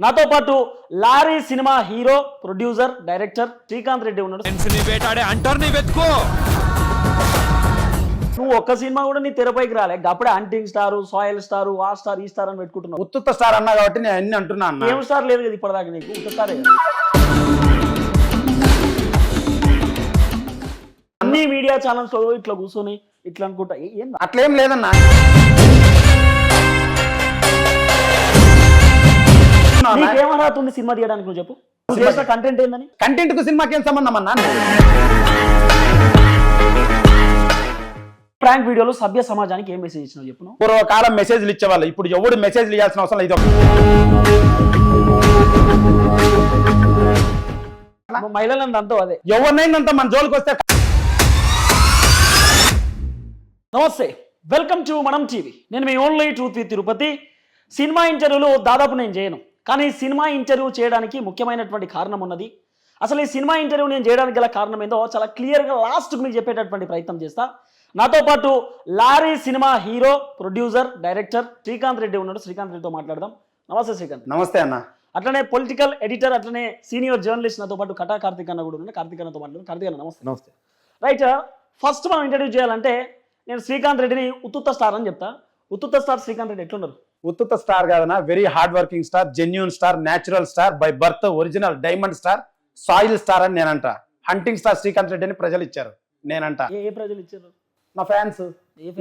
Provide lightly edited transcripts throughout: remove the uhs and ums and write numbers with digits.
నాతో పాటు lorry cinema hero producer director Srikanth Reddy ఉన్నాడు. నువ్వు ఒక్క సినిమా కూడా నీ తెరపైకి రాలే, అప్పుడే హంటింగ్ స్టార్, సాయిల్ స్టార్, ఆ స్టార్ ఈ స్టార్ అని పెట్టుకుంటున్నావు. ఉత్తుత్త స్టార్ అన్నా కాబట్టి నేను అన్ని అంటున్నా అన్న. ఏం స్టార్ లేదు కదా ఇప్పటిదాకా నీకు, ఉత్త స్టారే. అన్ని మీడియా ఛానల్స్ లో ఇట్లా కూర్చొని ఇట్లా అనుకుంటా ఏం అట్లేం లేదన్నా. నీకేమవుతుంది సినిమా తీయడానికి? నువ్వు చెప్పు, నువ్వు చేసిన కంటెంట్ ఏందని? కంటెంట్ కు సినిమాకి ఏం సంబంధం అన్నా? ప్రాంక్ వీడియోలో సభ్య సమాజానికి ఏం మెసేజ్ ఇచ్చినావు చెప్పు. పూర్వకాలం మెసేజ్లు ఇచ్చేవాళ్ళు, ఇప్పుడు ఎవడు మెసేజ్లు ఇవ్వాల్సిన అవసరం లేదు. మహిళలంతా అంతా అదే, ఎవరినైనా మన జోలికి వస్తే. నమస్తే, వెల్కమ్ టు మనం టీవీ. నేను మీ only truth with Tirupati. Cinema ఇంటర్వ్యూలు దాదాపు నేను చేయను, కానీ సినిమా ఇంటర్వ్యూ చేయడానికి ముఖ్యమైనటువంటి కారణం ఉన్నది. అసలు ఈ సినిమా ఇంటర్వ్యూ నేను చేయడానికి గల కారణం ఏందో చాలా క్లియర్గా లాస్ట్కి మీకు చెప్పేటటువంటి ప్రయత్నం చేస్తా. నాతో పాటు lorry cinema hero producer director Srikanth Reddy ఉన్నాడు. శ్రీకాంత్ రెడ్డితో మాట్లాడదాం. నమస్తే శ్రీకాంత్. నమస్తే అన్న. అట్లనే పొలిటికల్ ఎడిటర్, అట్లనే సీనియర్ జర్నలిస్ట్ నాతో పాటు కటా కార్తిక్ అన్న కూడా ఉన్నాడు. కార్తిక్ అన్నతో మాట్లాడదాం. కార్తిక్ అన్న నమస్తే. నమస్తే. రైట్, ఫస్ట్ మనం ఇంటర్వ్యూ చేయాలంటే నేను శ్రీకాంత్ రెడ్డిని ఉత్తుత్త స్టార్ అని చెప్తా. ఉత్తుత్త స్టార్ శ్రీకాంత్ రెడ్డి ఎట్లున్నారు? ఉత్తుత్త స్టార్ కాదన్నా, very hard working star, genuine star, natural star, by birth original diamond star, soil star అని నేనంట. హంటింగ్ స్టార్ శ్రీకాంత్ రెడ్డి అని ప్రజలు ఇచ్చారు, నేనంట. ఏ ప్రజలు ఇచ్చారు? నా ఫ్యాన్స్.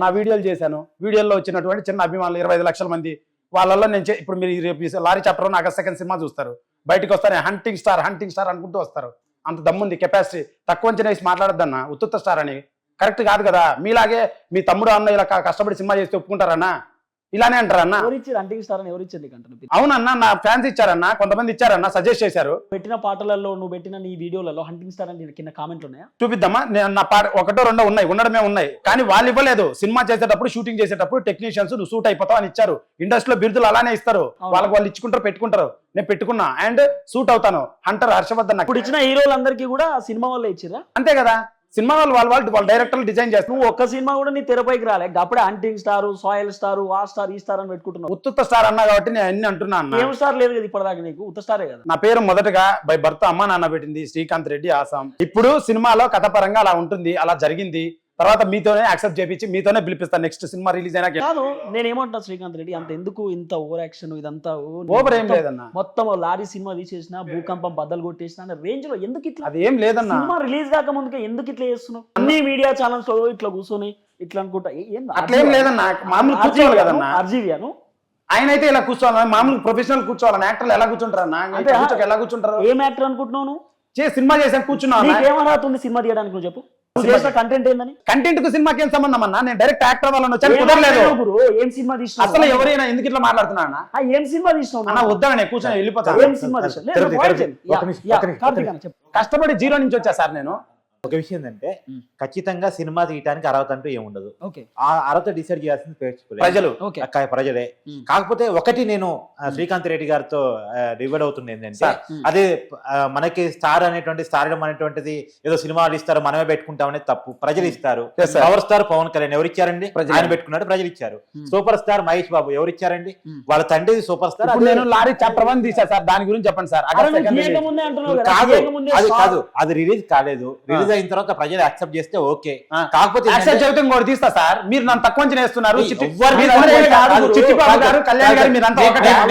నా వీడియోలు చేశాను, వీడియోలో వచ్చినటువంటి చిన్న అభిమానులు 25 లక్షల మంది. వాళ్ళల్లో నేను ఇప్పుడు మీరు రేపు లారీ చాప్టర్ 1 ఆగస్ట్ 2 సినిమా చూస్తారు, బయటకు వస్తానే హంటింగ్ స్టార్ అనుకుంటూ వస్తారు. అంత దమ్ముంది, కెపాసిటీ. తక్కువ అంచనా వేసి మాట్లాడద్దన్నా ఉత్తుత్త స్టార్ అని. కరెక్ట్ కాదు కదా. మీలాగే మీ తమ్ముడు అన్న ఇలా కష్టపడి సినిమా చేస్తే ఒప్పుకుంటారన్నా? ఇలానే అంటారన్నా? అవునన్నా, నా ఫ్యాన్స్ ఇచ్చారన్నా, కొంతమంది ఇచ్చారన్నా, సజెస్ట్ చేశారు. పెట్టిన పాటలలో, నువ్వు పెట్టిన నీ వీడియోలలో హంటింగ్ స్టార్ అని కింద కామెంట్లు ఉన్నాయా? చూపిద్దామా? నా పాట ఒకటో రెండో ఉన్నాయి, ఉండడమే ఉన్నాయి. కానీ వాళ్ళు ఇవ్వలేదు. సినిమా చేసేటప్పుడు, షూటింగ్ చేసేటప్పుడు టెక్నీషియన్స్ నువ్వు సూట్ అయిపోతావు అని ఇచ్చారు. ఇండస్ట్రీలో బిరుదులు అలానే ఇస్తారు, వాళ్ళకి వాళ్ళు ఇచ్చుకుంటారు, పెట్టుకుంటారు. నేను పెట్టుకున్నా అండ్ సూట్ అవుతాను. హంటర్, హర్షవర్ధన్. ఇప్పుడు ఇచ్చిన హీరోలందరికీ కూడా సినిమా వాళ్ళే ఇచ్చిరా? అంతే కదా. సినిమా వాళ్ళ డైరెక్టర్లు డిజైన్ చేస్తారు. నువ్వు ఒక్క సినిమా కూడా నీ తెరపైకి రాలే, అప్పుడే హంటింగ్ స్టార్, సాయిల్ స్టార్, ఆ స్టార్ ఈ స్టార్ అని పెట్టుకుంటున్నావు. ఉత్తుత్త స్టార్ అన్నా కాబట్టి నేను అన్ని అంటున్నా అన్న. ఏం స్టార్ లేదు కదా ఇప్పటిదాకా నీకు, ఉత్త స్టారే కదా. నా పేరు మొదటగా బై భర్త అమ్మా నాన్న పెట్టింది శ్రీకాంత్ రెడ్డి ఆసాం. ఇప్పుడు సినిమాలో కథపరంగా అలా ఉంటుంది, అలా జరిగింది. తర్వాత మీతోనే యాక్సెప్ట్ చేపించి మీతోనే పిలిపిస్తాను నెక్స్ట్ సినిమా రిలీజ్ అయినా. కాదు, నేను ఏమంటున్నా శ్రీకాంత్ రెడ్డి, అంత ఎందుకు ఇంత ఓవర్ యాక్షన్? ఇదంతా ఓవర్ ఏం లేదన్నా. మొత్తం లారీ సినిమా తీసేసిన, భూకంపం బద్దలు కొట్టేసిన అనే రేంజ్ లో ఎందుకు ఇట్లా? అది ఏం లేదన్నా. సినిమా రిలీజ్ కాక ముందుకే ఎందుకు ఇట్లా చేస్తున్నావు? అన్ని మీడియా ఛానల్స్ లో ఇట్లా కూర్చొని ఇట్లా అనుకుంటా అట్లేం లేదన్నా. మామూలు కూర్చోవాలి కదన్నా. ఆర్జీవియాను ఆయన అయితే ఇలా కూర్చోవాలి, మామూలు ప్రొఫెషనల్ కూర్చోవాలి. యాక్టర్లు ఎలా కూర్చుంటారు అన్న? ఎలా కూర్చుంటారు? ఏం యాక్టర్ అనుకుంటున్నావు నువ్వు? సినిమా చేసాను కూర్చున్నావు. ఏమవుతుంది సినిమా తీయడానికి? నువ్వు చెప్పు, కంటెంట్ ఏందని? కంటెంట్ కు సినిమాకి ఏం సంబంధం అన్నా? నేను డైరెక్ట్ యాక్టర్ వాళ్ళని వచ్చాను, కుదరలేదు. ఏం సినిమా తీసినావు? అసలు ఎవరైనా ఎందుకు ఇట్లా మాట్లాడుతున్నా? ఏం సినిమా తీసినావు అన్న? వద్దా, నేను కూర్చొని వెళ్ళిపోతాను. ఏం సినిమా కష్టపడి జీరో నుంచి వచ్చా సార్ నేను. ఒక విషయం ఏంటంటే ఖచ్చితంగా సినిమా తీయడానికి అర్హత అంటూ ఏముండదు. ఆ అర్హత డిసైడ్ చేయాల్సింది ప్రజలే. కాకపోతే ఒకటి నేను శ్రీకాంత్ రెడ్డి గారితో డివైడ్ అవుతుంది ఏంటంటే, అదే మనకి స్టార్ అనేటువంటిది ఏదో సినిమాలు ఇస్తారు మనమే పెట్టుకుంటాం అనేది తప్పు. ప్రజలు ఇస్తారు. పవర్ స్టార్ పవన్ కళ్యాణ్ ఎవరు ఇచ్చారండి? ఆయన పెట్టుకున్నాడు, ప్రజలు ఇచ్చారు. సూపర్ స్టార్ మహేష్ బాబు ఎవరు ఇచ్చారండి? వాళ్ళ తండ్రి సూపర్ స్టార్. నేను లారీ చాప్టర్ 1 తీసా సార్, దాని గురించి చెప్పండి సార్. కాదు, అది రిలీజ్ కాలేదు. రిలీజ్ అయిన తర్వాత ప్రజలు యాక్సెప్ట్ చేస్తే ఓకే. కాకపోతే యాక్సెప్ట్ చేయడం కూడా తీస్తా సార్. మీరు నన్ను తక్కువ చేస్తున్నారు.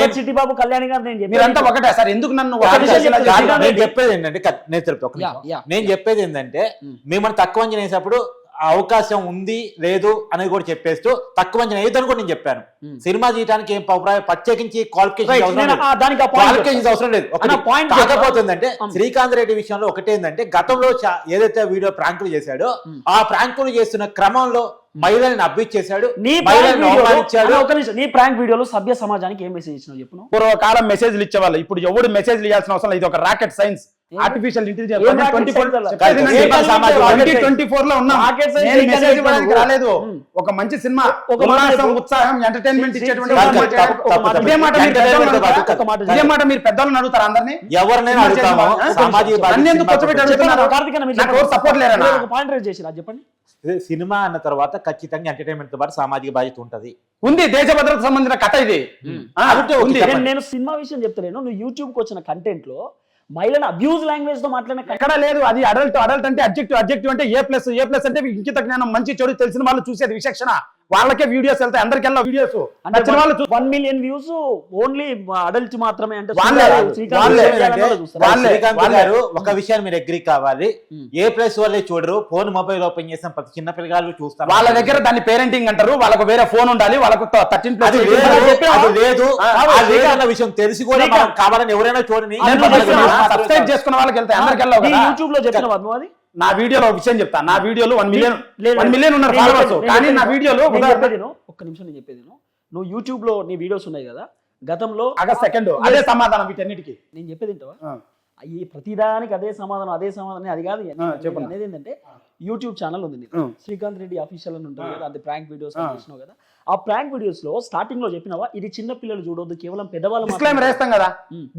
చిట్టిబాబు కళ్యాణ్ గారు మీరంతా ఒకటే సార్. ఎందుకు నన్ను నేను చెప్పేది ఏంటంటే మిమ్మల్ని తక్కువ అంచనా వేసేప్పుడు అవకాశం ఉంది లేదు అనేది కూడా చెప్పేస్తూ తక్కువ అంచనా వేయద్దని కూడా నేను చెప్పాను. సినిమా తీయడానికి ఏం ప్రత్యేకించి క్వాలిఫికేషన్స్ అవసరం లేదు. కాకపోతుందంటే శ్రీకాంత్ రెడ్డి విషయంలో ఒకటేందంటే, గతంలో ఏదైతే వీడియో ప్రాంకులు చేశాడో ఆ ప్రాంకులు చేస్తున్న క్రమంలో మహిళల్ని అబ్బిచ్చేశాడు, నీ ప్రాంక్ వీడియోలో సభ్య సమాజానికి ఏం మెసేజ్ ఇచ్చినావు చెప్పు. పూర్వకాలం మెసేజ్లు ఇచ్చేవాళ్ళు, ఇప్పుడు ఎవడు మెసేజ్లు ఇవ్వాల్సిన అవసరం లేదు. ఇది ఒక రాకెట్ సైన్స్. ఆర్టిఫిషియల్ ఏం ఇంటెలిజెన్స్ rocket science అలా? rocket 2024 లో ఉన్నాం. Rocket science నేను ఇంకా మెసేజ్ లేదు. ఇవ్వడానికి రాలేదు. ఒక మంచి సినిమా, ఒక మాట ఉల్లాసం, చెప్పు. ఉత్సాహం, ఎంటర్టైన్మెంట్ ఇచ్చేటువంటి శ్రీ- సినిమా శ్రీ- చేయడం. తప్పు. ఇదే మాట మీరు పెద్దోళ్ళని అడుగుతారా? ఒక మాట ఇదే మాట మీరు పెద్దోళ్ళని అడుగుతారా అందరినీ? ఎవరినైనా సినిమా అడుగుతాము చేసిన సామాజిక వాళ్ళు. బాధ్యత నన్ను ఎందుకు సినిమా కూర్చోబెట్టి పట్ల. అడుగుతున్నారు? కార్తీక్ అన్న, మీరు నాకు చెప్పండి. సపోర్ట్ లేరనా? మీరు ఒక పాయింట్ రేజ్ చేసి చెప్పండి. సినిమా అన్న తర్వాత ఖచ్చితంగా ఎంటర్టైన్మెంట్ తో పాటు సామాజిక బాధ్యత ఉంటది. ఉంది, దేశ భద్రతకు సంబంధించిన కథ ఇది. అదే ఉంది. చెప్పండి. నేను సినిమా విషయం చెప్తలేను. నువ్వు యూట్యూబ్ కి వచ్చిన కంటెంట్ లో మహిళను అబ్యూజ్ లాంగ్వేజ్ తో మాట్లాడిన content- ఎక్కడ లేదు. అది అడల్ట్ అంటే అబ్జెక్టివ్ అంటే ఏ ప్లస్ అంటే ఇంకిత జ్ఞానం, మంచి చెడు తెలిసిన వాళ్ళు చూసేది విచక్షణ. వాళ్ళకే వీడియోస్ వెళ్తాయి, అందరికెళ్ళ వీడియోస్ అంటే నచ్చిన వాళ్ళు 1 million వ్యూస్ ఓన్లీ అడల్ట్ మాత్రమే అంటే వాళ్ళే, శ్రీకాంత్ వాళ్ళే. రెడ్డి గారు అన్నది చూస్తారు. వాళ్ళే. శ్రీకాంత్ గారు ఒక విషయాన్ని మీరు అగ్రి కావాలి. ఉమ్. ఏ ప్లేస్ వాళ్ళే చూడరు, ఫోన్ మొబైల్ ఓపెన్ చేసిన ప్రతి చిన్న పిల్లగాళ్ళు చూస్తారు. వాళ్ళ దగ్గర దాన్ని పేరెంటింగ్ అంటారు. వాళ్ళకు వేరే ఫోన్ ఉండాలి, వాళ్ళకు 13 అది ప్లస్ లేదు, అది లేదు. ఆ, ఆ లేదు అన్న విషయం తెలిసి కూడా మనం కావాలని ఎవరైనా చూడని సబ్స్క్రైబ్ చేసుకున్న వాళ్ళకి వెళ్తాయి, అందరికి వెళ్ళవు నీ కదా. యూట్యూబ్ లో చెప్పిన నువ్వు అది నా వీడియోలో ఒక విషయం చెప్తా. నా వీడియోలో 1 లేదు, మిలియన్ ఉన్నారు నేను ఫాలోవర్స్. చెప్పేది, కానీ నా వీడియోలో నేను చెప్పేది విను. ఒక్క నిమిషం నేను చెప్పేది విను. నువ్వు యూట్యూబ్ లో నీ వీడియోస్ ఉన్నాయి కదా, గతంలో ఆగస్ట్ 2 అదే సమాధానం వీటన్నిటికీ. నేను చెప్పేది ఏంటో ఆ. ఈ ప్రతిదానికి అదే సమాధానం అది కాదు. చెప్పండి. అనేది ఏంటంటే యూట్యూబ్ ఛానల్ ఉంది నీకు. శ్రీకాంత్ రెడ్డి అఫీషియల్ అని ఉంటుంది కదా, అది ప్రాంక్ వీడియోస్ చేసినావు కదా. ఆ ప్రాంక్ వీడియోస్ లో స్టార్టింగ్ లో చెప్పినావా ఇది చిన్న పిల్లలు చూడొద్దు, కేవలం పెద్దవాళ్ళు డిస్క్లైమర్ వేస్తాం కదా,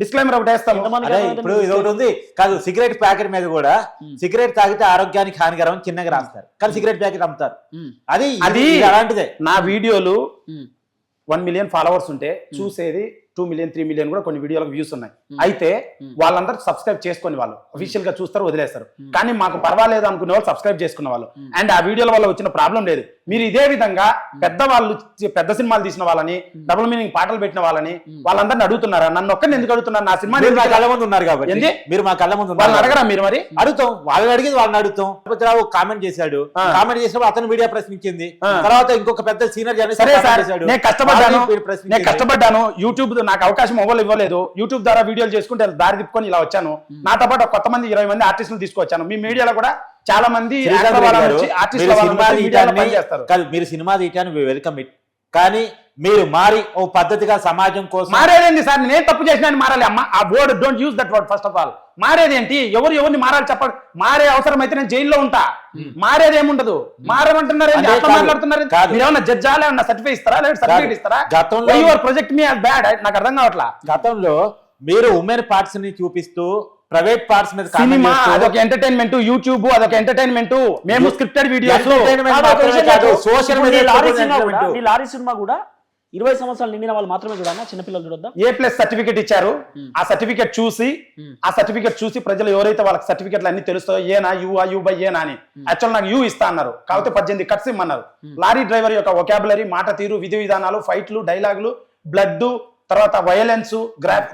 డిస్క్లైమర్ ఒకటి వేస్తాం. అదే ఇప్పుడు ఇది ఒకటి ఉంది కాదు. సిగరెట్ ప్యాకెట్ మీద కూడా సిగరెట్ తాగితే ఆరోగ్యానికి హానికరం అని చిన్నగా రాస్తారు, కానీ సిగరెట్ ప్యాకెట్ అమ్ముతారు. అది అది అలాంటిదే. నా వీడియోలు 1 మిలియన్ ఫాలోవర్స్ ఉంటే చూసేది 2 మిలియన్ 3 మిలియన్ కూడా కొన్ని వీడియోలకు వ్యూస్ ఉన్నాయి. అయితే వాళ్ళందరూ సబ్స్క్రైబ్ చేసుకుని వాళ్ళు అఫీషియల్ గా చూస్తారు, వదిలేస్తారు. కానీ మాకు పర్వాలేదు అనుకునే వాళ్ళు సబ్స్క్రైబ్ చేసుకున్న వాళ్ళు. అండ్ ఆ వీడియోల వల్ల వచ్చిన ప్రాబ్లం లేదు. మీరు ఇదే విధంగా పెద్దవాళ్ళు పెద్ద సినిమాలు తీసిన వాళ్ళని, డబుల్ మీనింగ్ పాటలు పెట్టిన వాళ్ళని, వాళ్ళందరిని అడుగుతున్నారా? నన్ను ఒక్కరిని ఎందుకు అడుగుతున్నారు? నా సినిమా మీరు మా కళ్ళ ముందు ఉన్నారు కాబట్టి. ఏంది? మీరు మా కళ్ళ ముందు వాళ్ళని అడగరా మీరు? మరి అడుగుతాం, వాళ్ళని అడిగేది వాళ్ళని అడుగుతాం. రావు కామెంట్ చేశాడు, కామెంట్ చేసినప్పుడు అతను మీడియా ప్రశ్నించింది. తర్వాత ఇంకొక పెద్ద సీనియర్ జర్నలిస్ట్ సరే సార్, కామెంట్ చేశాడు. నేను కష్టపడ్డాను. యూట్యూబ్ నాకు అవకాశం ఇవ్వలేదు. యూట్యూబ్ ద్వారా వీడియోలు చేసుకుంటే దారి తిప్పుకొని ఇలా వచ్చాను. నాతో పాటు కొత్త మంది 20 మంది ఆర్టిస్టులు తీసుకొచ్చాను. మీ మీడియాలో కూడా చాలా మంది మీరు సినిమా తీయటానికి వెల్కమ్ ఇట్, కానీ మీరు మారి ఓ పద్ధతిగా సమాజం కోసం మారేదేంటి సార్? నేను తప్పు చేసిన మారాలి అమ్మా. ఆ word don't use that word first of all. మారేదేంటి? ఎవరిని మారాలి చెప్పండి. మారే అవసరం అయితే నేను జైల్లో ఉంటా. మారేది ఏముండదు. మారమంటున్నారు, మాట్లాడుతున్నారు. మీరు ఏమన్నా జడ్జాలే ఏమన్నా సర్టిఫికేట్ ఇస్తారా, లేదా సర్టిఫికేట్ ఇస్తారా? గతంలో your project me as bad, నాకు అర్థం కావట్లా. గతంలో మీరు ఉమెన్ పార్ట్స్ ని చూపిస్తూ ప్రైవేట్ పార్ట్స్ మీద సినిమా అదొక ఎంటర్టైన్మెంట్, యూట్యూబ్ అదొక ఎంటర్టైన్మెంట్, మేము స్క్రిప్టెడ్ వీడియోస్, సోషల్ నీ లారీ సినిమా కూడా 20 సంవత్సరాలు నిండిన వాళ్ళు మాత్రమే చూడాలా, చిన్నపిల్లలు చూడొద్దా? A+ సర్టిఫికేట్ ఇచ్చారు. ఆ సర్టిఫికేట్ చూసి ప్రజలు ఎవరైతే వాళ్ళకి సర్టిఫికేట్లు అన్ని తెలుస్తాయో, ఏనా యూ బై ఏనా అని, యాక్చువల్ నాకు యూ ఇస్తా అన్నారు. కాబట్టి 18 కట్స్ ఇమ్మన్నారు. లారీ డ్రైవర్ యొక్క వొకాబులరీ, మాట తీరు, విధి విధానాలు, ఫైట్లు, డైలాగులు, బ్లడ్, తర్వాత వైలెన్స్,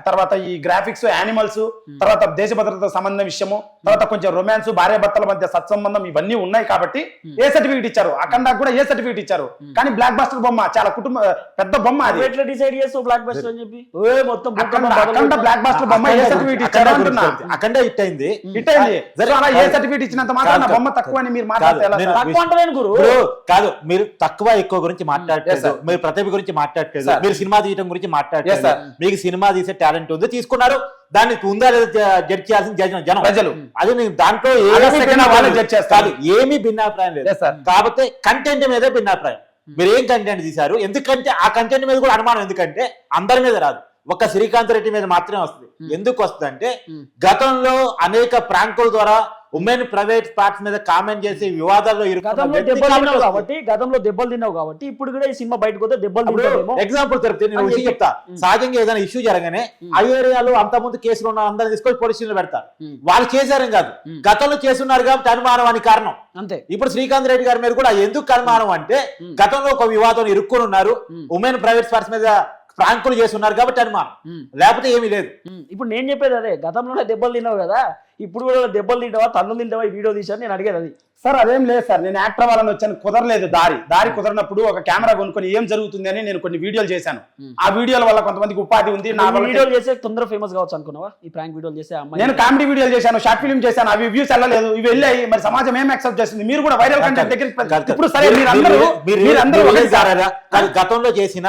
తర్వాత ఈ గ్రాఫిక్స్, యానిమల్స్, తర్వాత దేశ భద్రత సంబంధం విషయము, తర్వాత కొంచెం రొమాన్స్, భార్య భర్తల మధ్య సత్సంబంధం, ఇవన్నీ ఉన్నాయి. కాబట్టి ఏ సర్టిఫికేట్ ఇచ్చారు. అఖండాకు కూడా ఏ సర్టిఫికేట్ ఇచ్చారు. కానీ బ్లాక్ బస్టర్ బొమ్మ, చాలా పెద్ద బొమ్మ. అది ఎట్లా డిసైడ్ చేస్తావు బ్లాక్ బస్టర్ అని చెప్పి? మొత్తం అఖండ బ్లాక్ బస్టర్ బొమ్మ ఏ సర్టిఫికేట్ ఇచ్చారు అంటున్నా. అఖండ హిట్ అయింది. అలా ఏ సర్టిఫికేట్ ఇచ్చినంత మాత్రం బొమ్మ తక్కువ అని మీరు మాట్లాడతారు. తక్కువ అంటలేను గురు. కాదు, మీరు తక్కువ ఎక్కువ గురించి మాట్లాడలేదు, మీరు ప్రతిభ గురించి మాట్లాడలేదు, మీరు సినిమా తీయడం గురించి మాట్లాడలేదు. మీకు సినిమా తీసే టాలెంట్ ఉంది, తీసుకున్నారు. దాన్ని ఉందా లేదా జడ్జ్ చేయాల్సిన జనం, ప్రజలు. అది దాంట్లో ఏమీ భిన్నాభిప్రాయం లేదు. కాబట్టి కంటెంట్ మీద భిన్నాభిప్రాయం. మీరు ఏం కంటెంట్ తీశారు, ఎందుకంటే ఆ కంటెంట్ మీద కూడా అనుమానం. ఎందుకంటే అందరి మీద రాదు, ఒక్క శ్రీకాంత్ రెడ్డి మీద మాత్రమే వస్తుంది. ఎందుకు వస్తుంది అంటే గతంలో అనేక ప్రాంకుల ద్వారా ఉమెన్ ప్రైవేట్ పార్ట్స్ మీద కామెంట్ చేసి వివాదాల్లో గతంలో దెబ్బలు తిన్నావు కాబట్టి ఇప్పుడు కూడా ఈ సినిమా బయటకు వస్తే దెబ్బలు తిన్నావు. ఎగ్జాంపుల్ తెలిపితే నేను విషయం చెప్తా. సహజంగా ఏదైనా ఇష్యూ జరగానే ఆ ఏరియాలో అంత ముందు కేసులు ఉన్న అందరిని తీసుకొని పోలీస్ స్టేషన్ పెడతారు. వాళ్ళు చేశారని కాదు, గతంలో చేస్తున్నారు కాబట్టి అనుమానం అని కారణం అంతే. ఇప్పుడు శ్రీకాంత్ రెడ్డి గారి మీద కూడా ఎందుకు అనుమానం అంటే గతంలో ఒక వివాదం ఇరుక్కుని ఉన్నారు, ఉమెన్ ప్రైవేట్ పార్ట్స్ మీద ప్రాంకులు చేస్తున్నారు కాబట్టి అనుమానం, లేకపోతే ఏమీ లేదు. ఇప్పుడు నేను చెప్పేది అదే, గతంలోనే దెబ్బలు తిన్నావు కదా, ఇప్పుడు కూడా దెబ్బలు తింటావా, తన్నులు తింటావా, ఈ వీడియో తీశాను నేను అడిగేది అది. సార్ అదేం లేదు సార్, నేను యాక్టర్ అవ్వాలని వచ్చాను, కుదరలేదు దారి కుదరనప్పుడు ఒక కెమెరా కొనుక్కొని ఏం జరుగుతుంది అని నేను కొన్ని వీడియోలు చేశాను. ఆ వీడియోల వల్ల కొంతమందికి ఉపాధి ఉంది. నా వీడియోలు చేసే తొందరగా ఫేమస్ కావచ్చు అనుకున్నావా? ఈ ప్రాంక్ వీడియోలు చేసే అమ్మాయి నేను కామెడీ వీడియోలు చేశాను, షార్ట్ ఫిల్మ్ చేశాను, అవి వ్యూస్ వెళ్ళలేదు, ఇవి వెళ్ళాయి. మరి సమాజం ఏం యాక్సెప్ట్ చేస్తుంది? మీరు కూడా వైరల్ కంటెంట్ దగ్గరికి ఇప్పుడు సరే మీరందరూ గతంలో చేసిన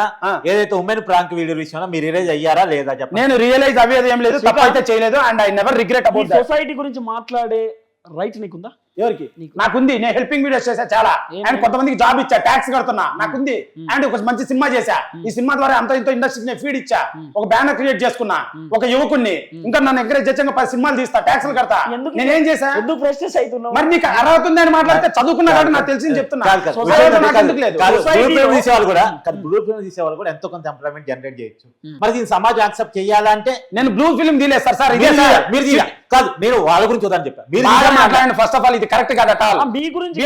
ఏదైతే ఉమెన్ ప్రాంక్ వీడియో విషయంలో మీరు రియలైజ్ అయ్యారా లేదా చెప్పండి. నేను రియలైజ్ అవ్వేది ఏం లేదు, తప్పు అయితే చేయలేదు. And I never regret about that. Society గురించి మాట్లాడే రైట్ నీకుందా? ఎవరికి? నాకుంది. నేను హెల్పింగ్ వీడియోస్ చేశా చాలా, అండ్ కొంతమందికి జాబ్ ఇచ్చా, ట్యాక్స్ కడుతున్నా, నాకుంది. అండ్ ఒక మంచి సినిమా చేశా, ఈ సినిమా ద్వారా అంత ఇంత ఇండస్ట్రీకి నేను ఫీడ్ ఇచ్చా, ఒక బ్యానర్ క్రియేట్ చేసుకున్నా, ఒక యువకుడిని. ఇంకా నన్ను ఎంకరేజ్ చేసి 10 సినిమాలు తీస్తా, ట్యాక్స్లు కడతా. నేనేం చేశా? ఎందుకు ప్రెస్టేజ్ అవుతున్నావు? మరి నీకు అర్హత ఉంది అని మాట్లాడితే చదువుకున్నా కాబట్టి నాకు తెలిసింది చెప్తున్నా. బ్లూ ఫిల్మ్ తీసేవాళ్ళు కూడా ఎంతో కొంత ఎంప్లాయ్మెంట్ జనరేట్ చేయొచ్చు. మరి దీన్ని సమాజం యాక్సెప్ట్ చేయాలంటే నేను బ్లూ ఫిల్మ్ తీలేదు సార్. మీరు కాదు, నేను వాళ్ళ గురించి చూద్దాం చెప్పాను. మీరు మాట్లాడండి. ఫస్ట్ ఆఫ్ ఆల్ ఇది కరెక్ట్ కాదు అట. మీ గురించి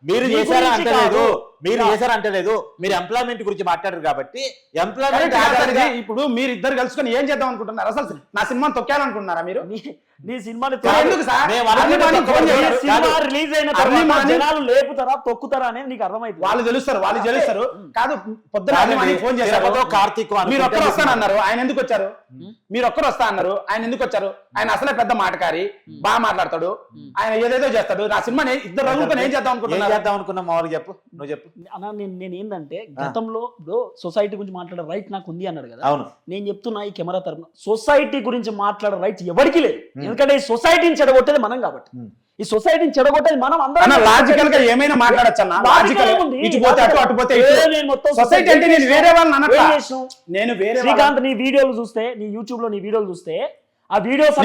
మీరు చేశారా అంటే లేదు, మీరు చేశారా అంటే లేదు, మీరు ఎంప్లాయ్మెంట్ గురించి మాట్లాడారు కాబట్టి ఎంప్లాయ్మెంట్ ఇప్పుడు మీరు ఇద్దరు కలుసుకొని ఏం చేద్దాం అనుకుంటున్నారు? అసలు నా సినిమాని తొక్కాలనుకుంటున్నారా మీరు? నీ సినిమాని రిలీజ్ అయిన తర్వాత జనాలు లేపుతారా తొక్కుతారా అనేది నీకు అర్థమైంది. వాళ్ళు తెలుస్తారు కాదు. పొద్దున ఫోన్ చేశారు, కార్తీక్ మీరు ఒక్కరు వస్తానన్నారు, ఆయన ఎందుకు వచ్చారు? మీరు ఒక్కరు వస్తా అన్నారు, ఆయన ఎందుకు వచ్చారు? ఆయన అసలే పెద్ద మాటకారి, బాగా మాట్లాడతాడు, ఆయన ఏదేదో చేస్తాడు. నా సినిమా ఇద్దరు రంగుకొని ఏం చేద్దాం అనుకున్నా మామూలుగా చెప్పు, నువ్వు చెప్పు. అన్న నేను ఏంటంటే గతంలో సొసైటీ గురించి మాట్లాడే రైట్ నాకు ఉంది అన్నాడు కదా. అవును, నేను చెప్తున్నా ఈ కెమెరా తరపున సొసైటీ గురించి మాట్లాడే రైట్ ఎవరికి లేదు. ఎందుకంటే ఈ సొసైటీని చెడగొట్టేది మనం కాబట్టి. ఈ సొసైటీని చెడగొట్టేది మనం అందరం. లాజికల్ గా ఏమైనా మాట్లాడచ్చు అన్న. లాజికల్ ఇటు పోతే అటు, అటు పోతే ఇటు. సొసైటీ అంటే నేను వేరే వాళ్ళని అనట్లా. నేను వేరే శ్రీకాంత్ నీ వీడియోలు చూస్తే, నీ యూట్యూబ్ లో నీ వీడియోలు చూస్తే, ఆ వీడియోస్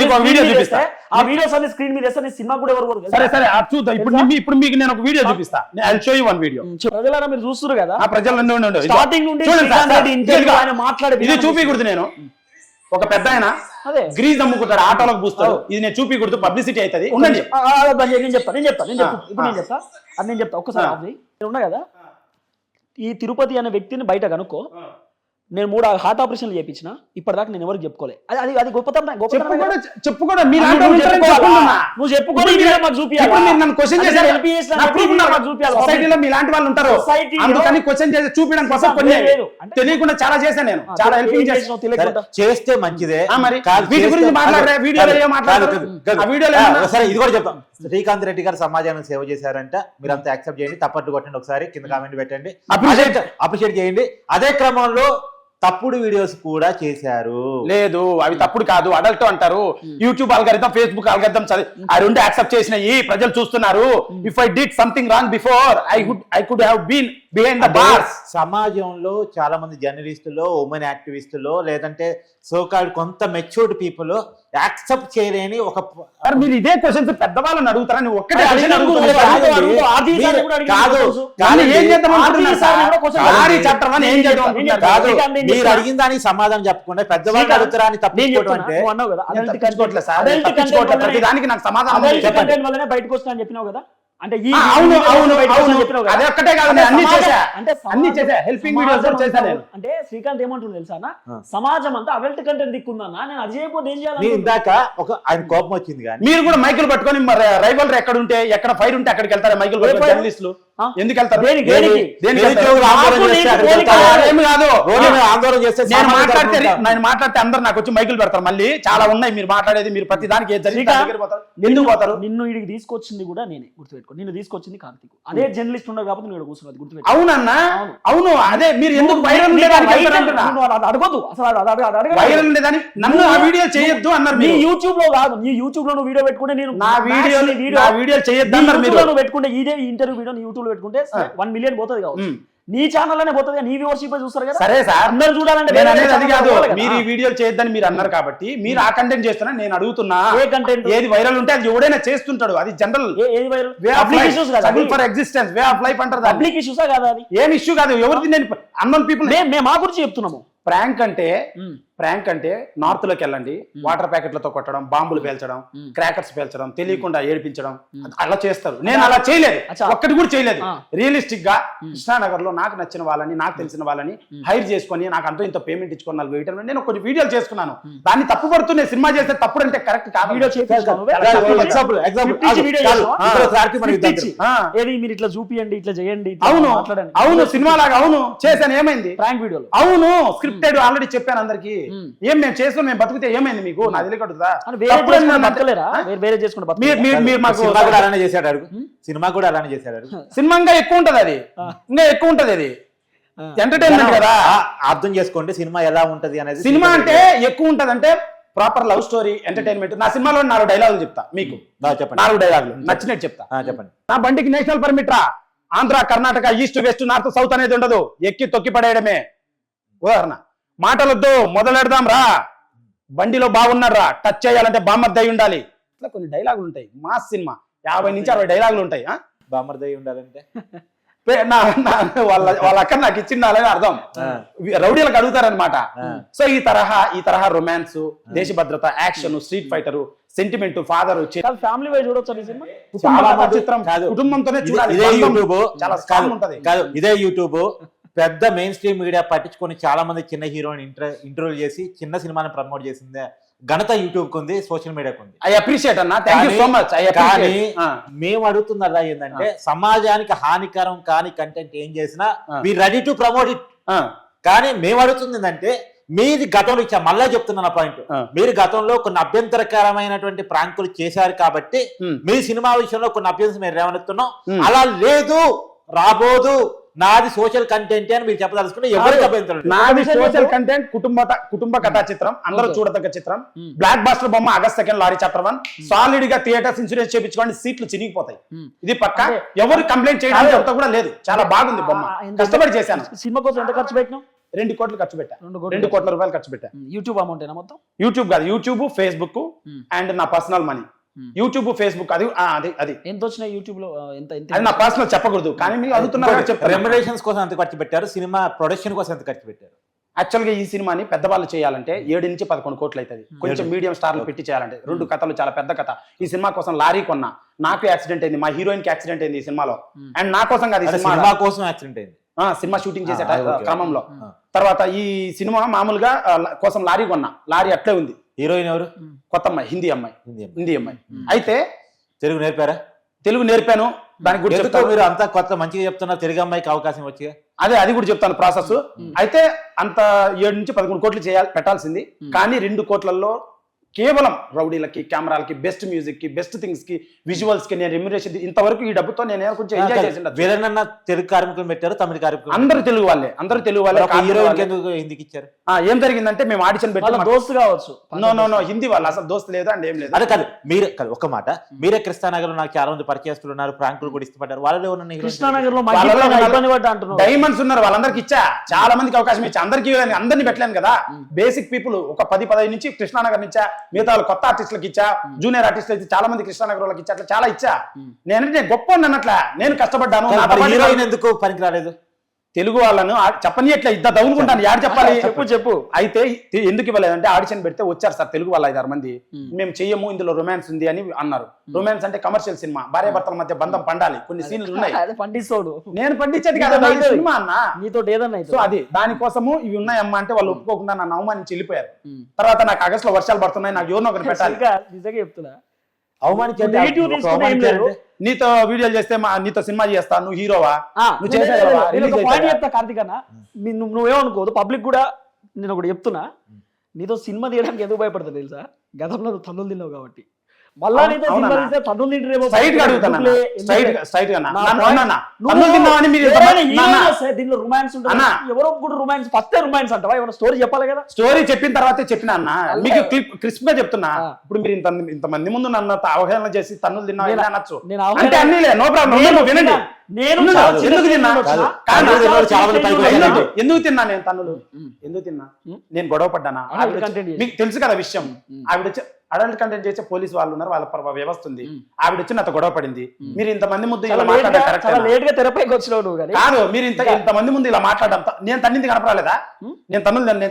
ఆ వీడియోస్ అన్ని స్క్రీన్ మీద వేస్తే సినిమా కూడా ఎవరు సరే చూద్దాం. ఇప్పుడు మీకు నేను ఒక వీడియో చూపిస్తా. I'll show you one video. ప్రజలారా మీరు చూస్తున్నారు కదా, ఆ ప్రజలు స్టార్టింగ్ నుండి ఆయన మాట్లాడే ఇది చూపించకూడదు. నేను ఒక పెద్ద ఆయన గ్రీజ్ అమ్ముకుంటాడు, ఆటోలకు పూస్తాడు. ఇది నేను చూపించకూడదు, పబ్లిసిటీ అవుతుంది. ఉండండి, నేను చెప్తా అది నేను చెప్తా. ఒక్కసారి నేను ఉన్నా కదా, ఈ తిరుపతి అనే వ్యక్తిని బయట కనుక్కో. నేను 3 హార్ట్ ఆపరేషన్లు చేయించిన, ఇప్పటిదాకా నేను ఎవరికి చెప్పుకోలే. అది గొప్పతనం. నువ్వు చెప్పుకోని మీలాంటి వాళ్ళు ఉంటారు, అందుకని క్వశ్చన్ చేసి చూపించడం కోసం కొన్ని తెలియకుండా చాలా చేశాను. నేను చాలా హెల్పింగ్ చేస్తే మంచిదే. మరి వీటి గురించి మాట్లాడరే వీడియోలో మాట్లాడతారు. సరే, ఇది కూడా చెప్తాం. శ్రీకాంత్ రెడ్డి గారు సమాజానికి సేవ చేశారంట, మీరు అంతా యాక్సెప్ట్ చేయండి, తప్పట్టు కొట్టండి, ఒకసారి కింద కామెంట్ పెట్టండి, అప్రిషియేట్ చేయండి. అదే క్రమంలో తప్పుడు వీడియోస్ కూడా చేశారు. లేదు, అవి తప్పుడు కాదు, అడల్ట్ అంటారు. యూట్యూబ్ అల్గారిథం, ఫేస్బుక్ అల్గారిథం ఆ రెండు యాక్సెప్ట్ చేసినాయి, ప్రజలు చూస్తున్నారు. If I did something wrong before, I could have been behind the bars. సమాజంలో చాలా మంది జర్నలిస్టులు, ఉమెన్ యాక్టివిస్టులు, లేదంటే సోకాల్డ్ కొంత మెచ్యూర్డ్ పీపుల్ యాక్సెప్ట్ చేయలేని ఒక. మీరు ఇదే క్వశ్చన్స్ పెద్దవాళ్ళని అడుగుతారా? నువ్వు ఒక్కటే కాదు, మీరు అడిగిన దానికి సమాధానం చెప్పకుండా పెద్దవాళ్ళు అడుగుతారా అని తప్పించుకోవడం అంటే దానికి నాకు సమాధానం వల్లనే బయటకు వస్తా అని చెప్పినావు కదా. అంటే అదే ఒక్కటే కాదు, అన్ని చేసా, హెల్పింగ్ వీడియోస్ చేశా నేను. అంటే శ్రీకాంత్ ఏమంటుంది తెలుసా, సమాజం అంతా అడల్ట్ కంటెంట్ దిక్కుందన్నా, నేను అది చేయకపోతే ఏం చేయాలి? ఇందాక ఆయన కోపం వచ్చింది కానీ మీరు కూడా మైకులు పట్టుకొని రైవల్ ఎక్కడ ఉంటే, ఎక్కడ ఫైర్ ఉంటే అక్కడికి వెళ్తారా మైకులు పట్టుకొని జర్నలిస్టులు? ఎందుకు వెళ్తారు? నేను మాట్లాడితే అందరు నాకు వచ్చి మైకులు పెడతారు. మళ్ళీ చాలా ఉన్నాయి మీరు మాట్లాడేది, మీరు ప్రతి దానికి ఎందుకు పోతారు? నిన్ను ఇడికి తీసుకొచ్చింది కూడా నేనే, గుర్తుపెట్టుకో. నిన్ను తీసుకొచ్చింది కార్తీక్, అదే జర్నలిస్ట్ ఉన్నారు కాబట్టి నేను కూర్చున్నది, గుర్తుపెట్టుకో. అవునన్నా, అవును. అదే మీరు ఎందుకు వైరల్ అడగదు అసలు, వైరల్ ఉండేదాన్ని నన్ను ఆ వీడియో చేయొద్దు అన్నారు. నీ యూట్యూబ్ లో కాదు, నీ యూట్యూబ్ లో నువ్వు వీడియో పెట్టుకుంటే నేను నా వీడియో చేయొద్దు అన్నారు. నువ్వు పెట్టుకుంటే ఇదే ఇంటర్వ్యూ వీడియో యూట్యూబ్ పెట్టుకుంటే 1 మిలియన్ పోతుంది కావచ్చు. నీ ఛానల్ అనే పోతుంది, నీ వ్యూవర్షిప్ చూస్తారు కదా. సరే సార్, అందరూ చూడాలంటే అది కాదు. మీరు ఈ వీడియోలు చేయొద్దని మీరు అన్నారు కాబట్టి మీరు ఆ కంటెంట్ చేస్తున్నా. నేను అడుగుతున్నా, ఏ కంటెంట్? ఏది వైరల్ ఉంటే అది ఎవడైనా చేస్తుంటాడు, అది జనరల్. ఏది వైరల్? పబ్లిక్ ఇష్యూస్ కదా, for existence, way of life అంటారు. పబ్లిక్ ఇష్యూసా కాదా? అది ఏం ఇష్యూ కాదు. ఎవరిది? నేను అన్నోన్ పీపుల్ మేము మా గురించి చెప్తున్నాము. ప్రాంక్ అంటే ప్రాంక్ అంటే నార్త్ లోకి వెళ్ళండి, వాటర్ ప్యాకెట్లతో కొట్టడం, బాంబులు పేల్చడం, క్రాకర్స్ పేల్చడం, తెలియకుండా ఏడిపించడం, అలా చేస్తారు. నేను అలా చేయలేదు, ఒక్కటి కూడా చేయలేదు. రియలిస్టిక్ గా కృష్ణానగర్ లో నాకు నచ్చిన వాళ్ళని, నాకు తెలిసిన వాళ్ళని హైర్ చేసుకొని నాకు అంతా ఇంత పేమెంట్ ఇచ్చుకొని 4 వేయటం, నేను కొన్ని వీడియోలు చేసుకున్నాను. దాన్ని తప్పు పడుతూ నేను సినిమా చేస్తే తప్పుడు అంటే కరెక్ట్ కాదు. వీడియో మీరు ఇట్లా చూపియండి, ఇట్లా చేయండి, అవును మాట్లాడండి. అవును సినిమా లాగా అవును చేశాను. ఏమైంది? ప్రాంక్ వీడియోలు అవును స్క్రిప్టెడ్ ఆల్రెడీ చెప్పాను అందరికి. ఏం మేము చేసుకుని మేము బతికితే ఏమైంది మీకు? నా తెలియకూడదా? వేరే చేసుకుంటే సినిమా కూడా అలానే చేశాడు అడుగు. సినిమా కూడా అలానే చేశాడు అడుగు. సినిమా ఇంకా ఎక్కువ ఉంటది, అది ఇంకా ఎక్కువ ఉంటది. అది ఎంటర్టైన్మెంట్ కదా, అర్థం చేసుకోండి సినిమా ఎలా ఉంటది అనేది. సినిమా అంటే ఎక్కువ ఉంటది అంటే ప్రాపర్ లవ్ స్టోరీ, ఎంటర్టైన్మెంట్. నా సినిమాలో 4 డైలాగులు చెప్తా మీకు. చెప్పండి. 4 డైలాగులు నచ్చినట్టు చెప్తా. చెప్పండి. నా బండికి నేషనల్ పర్మిట్ రా, Andhra, Karnataka, east, west, north, south అనేది ఉండదు, ఎక్కి తొక్కి పడేయడమే. ఉదాహరణ, మాటలొద్దు మొదలెడదాం రా, బండిలో బాగున్నాడు రా, టచ్ చేయాలంటే బామ్మర్ది అయి ఉండాలి. ఇట్లా కొన్ని డైలాగులు ఉంటాయి. మాస్ సినిమా 50 నుంచి 60 డైలాగులు ఉంటాయి. బామ్మర్ది అయి ఉండాలంటే వాళ్ళ అక్క నాకు ఇచ్చిండాలని అర్థం. రౌడీలకు అడుగుతారనమాట. సో ఈ తరహా రొమాన్స్, దేశ భద్రత, action, street fighter, sentiment, father, family wise చూడొచ్చు సినిమా. చిత్రం కుటుంబంతోనే చూడాలి. ఇదే యూట్యూబ్ చాలా స్ట్రాంగ్ ఉంటది. కాదు, ఇదే యూట్యూబ్ పెద్ద మెయిన్ స్ట్రీమ్ మీడియా పట్టించుకొని చాలా మంది చిన్న హీరోని ఇంటర్వ్యూ చేసి చిన్న సినిమాని ప్రమోట్ చేసింది ఘనత యూట్యూబ్ కుంది, సోషల్ మీడియాకు ఉంది. ఐ అప్రిషియేట్ అన్న, థాంక్యూ సో మచ్. కానీ మేము అడుగుతున్నదా ఏంటంటే సమాజానికి హానికరం కాని కంటెంట్ ఏం చేసినా we ready to promote it. కానీ మేము అడుగుతుంది ఏంటంటే మీది గతంలో ఇచ్చా, మళ్ళా చెప్తున్నా పాయింట్, మీరు గతంలో కొన్ని అభ్యంతరకరమైనటువంటి ప్రాంకులు చేశారు కాబట్టి మీ సినిమా విషయంలో కొన్ని అభ్యంతరం మీరు ఏమనుకున్నాం, అలా లేదు రాబోదు, నాది సోషల్ కంటెంట్ అని మీరు చెప్పదలుచుకుంటే ఎవరికి అభ్యంతరం? నాది సోషల్ కంటెంట్, కుటుంబ కథా చిత్రం, అందరూ చూడదగ్గ చిత్రం, బ్లాక్ బాస్టర్ బొమ్మ, ఆగస్ట్ 2 లారీ చాప్టర్ 1, సాలిడ్ గా థియేటర్స్ ఇన్సూరెన్స్ చేయించుకోండి, సీట్లు చినిగిపోతాయి. ఇది పక్క, ఎవరు కంప్లైంట్ చేయడానికి అంత కూడా లేదు. చాలా బాగుంది బొమ్మ, కష్టపడి చేశాను. సినిమా కోసం ఎంత ఖర్చు పెట్టినావు? 2 కోట్లు ఖర్చు పెట్టా. 2 కోట్ల రూపాయలు ఖర్చు పెట్టా. యూట్యూబ్ అమౌంట్ ఏనా మొత్తం? యూట్యూబ్ కాదు, యూట్యూబ్, ఫేస్బుక్ అండ్ నా పర్సనల్ మనీ. యూట్యూబ్, ఫేస్బుక్ అది ఎంత వచ్చినాయి యూట్యూబ్ లో? అది నా పర్సనల్ చెప్పకూడదు, కానీ మీరు అడుగుతున్నారు. రెమ్యునరేషన్స్ కోసం ఎంత ఖర్చు పెట్టారు, సినిమా ప్రొడక్షన్ కోసం ఎంత ఖర్చు పెట్టారు? యాక్చువల్ గా ఈ సినిమాని పెద్దవాళ్ళు చేయాలంటే 7 నుంచి 11 కోట్లు అవుతుంది. కొంచెం మీడియం స్టార్లు పెట్టి చేయాలంటే 2 కథలు, చాలా పెద్ద కథ. ఈ సినిమా కోసం లారీ కొన్నా, నాకు యాక్సిడెంట్ అయింది, మా హీరోయిన్ కి యాక్సిడెంట్ అయింది ఈ సినిమాలో. అండ్ నా కోసం కాదు, సినిమా కోసం యాక్సిడెంట్ అయింది, సినిమా షూటింగ్ చేసే క్రమంలో. తర్వాత ఈ సినిమా మామూలుగా కోసం లారీ కొన్నా, లారీ అట్లే ఉంది. హీరోయిన్ ఎవరు? కొత్త అమ్మాయి, హిందీ అమ్మాయి. అయితే తెలుగు నేర్పారా? తెలుగు నేర్పాను. దానికి కూడా చెప్తాను, మీరు అంతా కొత్త మంచిగా చెప్తున్నారు, తెలుగు అమ్మాయికి అవకాశం వచ్చి అది కూడా చెప్తాను ప్రాసెస్. అయితే అంత 7 నుంచి 11 కోట్లు పెట్టాల్సింది, కానీ 2 కోట్లలో కేవలం రౌడీలకి, కెమెరాలకి, బెస్ట్ మ్యూజిక్ కి, బెస్ట్ థింగ్స్ కి, విజువల్స్ కి నేను రెమ్యునరేషన్ ఇంతవరకు ఈ డబ్బుతో నేను కొంచెం ఎంజాయ్ చేసింది. వేరేనన్నా తెలుగు కార్మికులు పెట్టారు, తమిళ కార్మికులు అందరూ తెలుగు వాళ్ళే. హీరోయిన్ ఎందుకు హిందీకి ఇచ్చారు? ఏం జరిగిందంటే మేము ఆడిషన్ పెట్టి దోస్తు కావచ్చు. నో హిందీ వాళ్ళు అసలు దోస్తు లేదు అండ్ ఏం లేదు. అదే కాదు, మీరు కాదు ఒక మాట, మీరే కృష్ణానగర్ లో నాకు చాలా మంది పరిచయస్తులు ఉన్నారు, ప్రాంకులు కూడా ఇష్టపడ్డారు. వాళ్ళు కృష్ణానగర్ లో డైమండ్స్ ఉన్నారు, వాళ్ళందరికి ఇచ్చా, చాలా మందికి అవకాశం ఇచ్చా. అందరినీ పెట్టలేను కదా. బేసిక్ పీపుల్ ఒక 10-15 నుంచి కృష్ణానగర్ ఇచ్చా, మిగతా కొత్త ఆర్టిస్టులకు ఇచ్చా, జూనియర్ ఆర్టిస్టులు అయితే చాలా మంది కృష్ణానగర్ వాళ్ళకి ఇచ్చా, అట్లా చాలా ఇచ్చా. నేను గొప్ప అన్నట్లా, నేను కష్టపడ్డాను. హీరోయిన్ ఎందుకు పనికి రాలేదు? తెలుగు వాళ్ళను చెప్పని ఎట్లా ఇద్దా దౌనుకుంటాను, యాడ్ చెప్పాలి? చెప్పు. అయితే ఎందుకు ఇవ్వలేదంటే ఆడిషన్ పెడితే వచ్చారు సార్ తెలుగు వాళ్ళు 5-6 మంది, మేము చెయ్యము, ఇందులో రొమాన్స్ ఉంది అని అన్నారు. రొమాన్స్ అంటే కమర్షియల్ సినిమా, భార్య భర్తల మధ్య బంధం పండాలి, కొన్ని సీన్లు ఉన్నాయి. పండిస్తోడు, నేను పండించేది కదా సినిమా అన్న, నీతో ఏదన్నా. సో అది దానికోసము ఇవి ఉన్నాయమ్మా అంటే వాళ్ళు ఒప్పుకోకుండా నన్ను అవమానించి వెళ్ళిపోయారు. తర్వాత నాకు ఆగస్ట్ లో వర్షాలు పడుతున్నాయి, నాకు ఎవరినో ఒకటి పెట్టాలి. నిజంగా చెప్తున్నా, నీతో వీడియోలు చేస్తే నీతో సినిమా చేస్తా, నువ్వు హీరోవా, నువ్వు చెప్తా కార్తీక్ అన్న, నువ్వేమనుకోదు, పబ్లిక్ కూడా నేను ఒకటి చెప్తున్నా, నీతో సినిమా తీయడానికి ఎందుకు భయపడతా తెలుసా? గతంలో నువ్వు తన్నులు తిన్నావు కాబట్టి. మళ్ళా నీతో సినిమా తీస్తే తన్నులు తింటారేమో. దీనిలో రొమాన్స్ ఉంటుంది, ఎవరో కూడా రొమాన్స్, ఫస్ట్ రొమాన్స్ అంటావా? ఏమైనా స్టోరీ చెప్పాలి కదా. స్టోరీ చెప్పిన తర్వాతే చెప్పినా అన్న, మీకు క్రిస్ప్ గా చెప్తున్నా. ఇప్పుడు మీరు ఇంతమంది ముందు నన్ను అవహేళన చేసి తన్నులు తిన్నా అనొచ్చు అంటే అన్ని నో ప్రాబ్లం, వినండి. నేను ఎందుకు తిన్నా నేను తన్నులు ఎందుకు తిన్నా? నేను గొడవ పడ్డానా? మీకు తెలుసు కదా విషయం. ఆవిడ అడల్ట్ కంటెంట్ చేసే పోలీస్ వాళ్ళు ఉన్నారు, వాళ్ళ వ్యవస్థ ఉంది. ఆవిడ వచ్చి నాతో గొడవ పడింది. మీరు ఇంతమంది ముందు ఇలా మాట్లాడడం చాలా కరెక్ట్ లేట్ గా తెరపైకి వచ్చినావు నువ్వు కానీ. కాదు, మీరు ఇంతమంది ముందు ఇలా మాట్లాడడం నేను తన్నింది కనపరాలేదా? నేను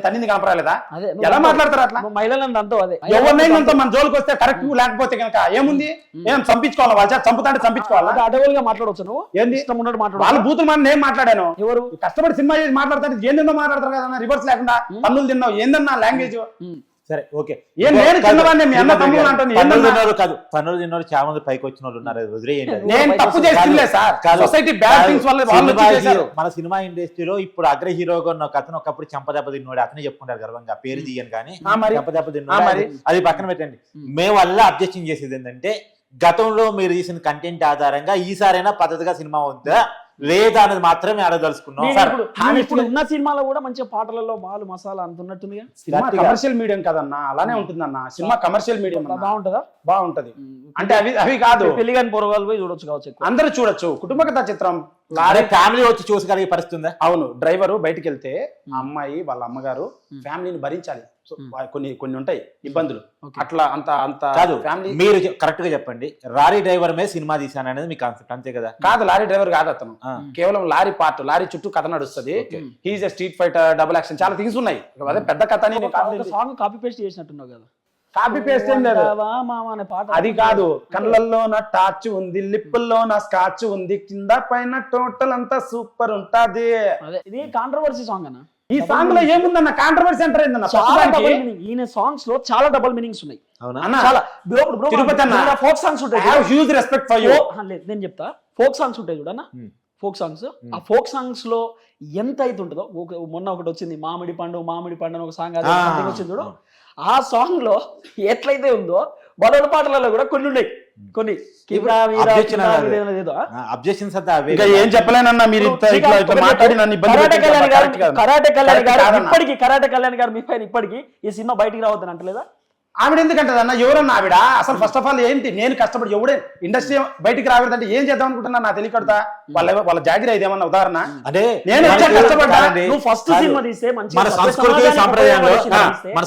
తన్నింది కనపరాలేదా? అదే ఎలా మాట్లాడతారు అట్లా? మహిళలను అంతా అదే ఎవరినైనా మన జోలికి వస్తే కరెక్ట్ లేకపోతే కనుక ఏముంది, ఏం చంపించుకోవాలా? వాళ్ళ చంపుతాంటే చంపించుకోవాలా? అడవులు గా మాట్లాడవచ్చు నువ్వు, ఏంది ఇష్టం ఉన్నట్టు వాళ్ళ మాట్లాడు. బూతులు మనం నేను మాట్లాడాను. ఎవరు కష్టపడి సినిమా చేసి మాట్లాడతాను, ఏందో మాట్లాడతారు కదా రివర్స్ లేకుండా. తన్నులు తిన్నావు ఏందన్నా లాంగ్వేజ్? సరే ఓకే, నేను చిన్నవాడిని, మీ అన్న తమ్ముడు అంటాను. కాదు, తన్నులు తిన్నారు, చాలా మంది పైకి వచ్చిన వాళ్ళు ఉన్నారు, వదిలేయండి. నేను తప్పు చేస్తుందే సార్, సొసైటీ బ్యాడ్ థింగ్స్ వల్ల వాళ్ళు చేశారు. మన సినిమా ఇండస్ట్రీలో ఇప్పుడు అగ్ర హీరోగా ఉన్న ఒక అతను ఒకప్పుడు చంపదెబ్బ తిన్నోడు, అతనే చెప్పుకుంటారు గర్వంగా, పేరు తీయను కానీ చంపదెబ్బ తిన్నోడు. అది పక్కన పెట్టండి. మేము వల్ల అబ్జెక్షన్ చేసేది ఏంటంటే, గతంలో మీరు చేసిన కంటెంట్ ఆధారంగా ఈసారైనా పద్ధతిగా సినిమా ఉందా లేదా అనేది మాత్రమే అడగదలుచుకున్నాం. ఇప్పుడు ఉన్న సినిమాలో కూడా మంచిగా పాటలలో మాలు మసాలా అంటున్నట్టుంది. సినిమా కమర్షియల్ మీడియం కదన్నా, అలానే ఉంటుందన్న. సినిమా కమర్షియల్ మీడియం బాగుంటుందా? బాగుంటది. అంటే అవి కాదు, పెళ్లి కాని పొరగాలు పోయి చూడొచ్చు కావచ్చు, అందరూ చూడొచ్చు. కుటుంబ కథా చిత్రం, లారీ ఫ్యామిలీ వచ్చి చూసగలిగే పరిస్థితి ఉందా? అవును, డ్రైవరు బయటికి వెళ్తే ఆ అమ్మాయి వాళ్ళ అమ్మగారు ఫ్యామిలీని భరించాలి. కొన్ని ఉంటాయి ఇబ్బందులు, అట్లా అంత కాదు. ఫ్యామిలీ మీరు కరెక్ట్ గా చెప్పండి, లారీ డ్రైవర్ మీద సినిమా తీసాను అనేది మీ కాన్సెప్ట్ అంతే కదా? కాదు, లారీ డ్రైవర్ కాదు అతను, కేవలం లారీ పార్ట్, లారీ చుట్టూ కథ నడుస్తుంది. He's a street fighter, double action, చాలా థింగ్స్ ఉన్నాయి. అదే పెద్ద కథ అని సాంగ్ కాపీ పేస్ట్ చేసినట్టున్నావు కదా. కాపీ పేస్ట్ ఏం లేదు, అది కాదు. కళ్ళల్లో నా టార్చ్ ఉంది, లిప్పుల్లో నా స్కాచ్ ఉంది, కింద పైన టోటల్ అంతా సూపర్ ఉంటది. ఇది కాంట్రవర్సీ సాంగ్ అన్న. ఈ సాంగ్ లో ఏముందన్న కాంట్రవర్సీ అంటారు ఏందన్న? ఈయన సాంగ్స్ లో చాలా డబుల్ మీనింగ్స్ ఉన్నాయి. చాలా తిరుపతి అన్న ఫోక్ సాంగ్స్ ఉంటాయి. I have huge respect for you. నేను చెప్తా, ఫోక్ సాంగ్స్ ఉంటాయి చూడన్న, ఫోక్ సాంగ్స్. ఆ ఫోక్ సాంగ్స్ లో ఎంత అయితే ఉంటుందో, మొన్న ఒకటి వచ్చింది మామిడి పండు అని ఒక సాంగ్ వచ్చింది చూడు. ఆ సాంగ్ లో ఎట్లయితే ఉందో బలల పాటలలో కూడా కొన్ని ఉన్నాయి. కొన్ని ఏం చెప్పలేనన్నా, మీరు కరాటే కళ్యాణ్ గారు మీ పైన ఇప్పటికీ ఈ సినిమా బయటికి రావద్దని అంటలేదా? ఆవిడ ఎందుకంటది అన్న? ఎవరన్నా ఆవిడ? అసలు ఫస్ట్ ఆఫ్ ఆల్ ఏంటి, నేను కష్టపడి ఎవడే ఇండస్ట్రీ బయటికి రాకూడదంటే ఏం చేద్దాం అనుకుంటున్నా నా తెలియకడతా. వాళ్ళ జాగిరి ఇదేమన్నా ఉదాహరణ? అంటే నేను ఫస్ట్ సినిమా తీస్తే మన